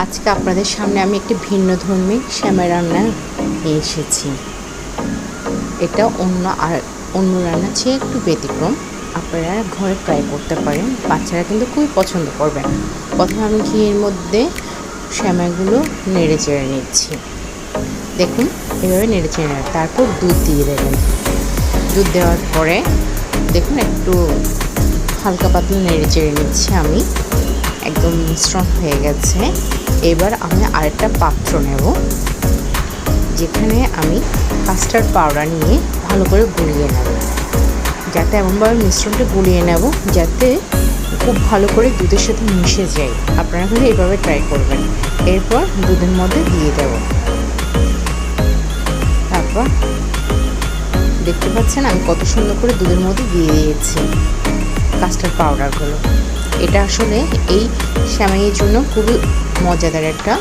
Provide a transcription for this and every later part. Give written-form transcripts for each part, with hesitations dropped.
আজকে আপনাদের সামনে আমি একটি ভিন্নধর্মী সেমাই রান্না নিয়ে এসেছি। এটা অন্য রান্নার চেয়ে একটু ব্যতিক্রম। আপনারা ঘরে ট্রাই করতে পারেন, বাচ্চারা কিন্তু খুবই পছন্দ করবেন। প্রথমে আমি ঘিয়ের মধ্যে সেমাইগুলো নেড়ে চেড়ে নিচ্ছি। দেখুন এভাবে নেড়ে চেড়ে নেবেন, তারপর দুধ দিয়ে দেবেন। দুধ দেওয়ার পরে দেখুন একটু হালকা পাতলা নেড়ে চেড়ে নিচ্ছি আমি। একদম মিশ্রণ হয়ে গেছে। এবার আমি আরেকটা পাত্র নেব, যেখানে আমি কাস্টার্ড পাউডার নিয়ে ভালো করে গুলিয়ে নেব। যাতে এমনভাবে মিশ্রণটা গুলিয়ে নেব যাতে খুব ভালো করে দুধের সাথে মিশে যায়। আপনারা কিন্তু এইভাবে ট্রাই করবেন। এরপর দুধের মধ্যে দিয়ে দেব। তারপর দেখতে পাচ্ছেন আমি কত সুন্দর করে দুধের মধ্যে দিয়ে দিয়েছি কাস্টার্ড পাউডারগুলো। এটা আসলে এই সেমাইয়ের জন্য খুবই মজাদার একটা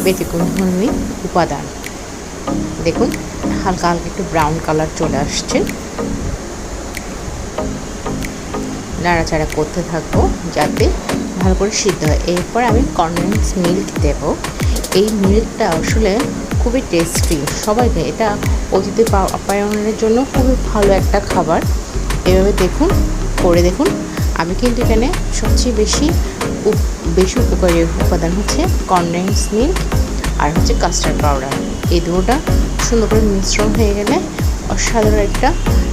ব্যতিক্রমধর্মী উপাদান। দেখুন হালকা হালকা একটু ব্রাউন কালার চলে আসছে। নাড়াচাড়া করতে থাকবো যাতে ভালো করে সিদ্ধ হয়। এরপর আমি কনডেন্স মিল্ক দেব। এই মিল্কটা আসলে খুবই টেস্টি, সবাইকে এটা অতিথি আপ্যায়নের জন্য খুবই ভালো একটা খাবার। এভাবে দেখুন করে দেখুন। আমি কিন্তু এখানে সবচেয়ে বেশি উপকারী উপাদান হচ্ছে কনডেন্স মিল্ক আর হচ্ছে কাস্টার্ড পাউডার। এই দুটোটা সুন্দর করে মিশ্রণ হয়ে গেলে অসাধারণ একটা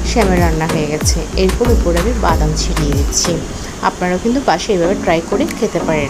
সেমাই রান্না হয়ে গেছে। এরপর উপরে আমি বাদাম ছিটিয়ে দিচ্ছি। আপনারাও কিন্তু পাশে এভাবে ট্রাই করে খেতে পারেন।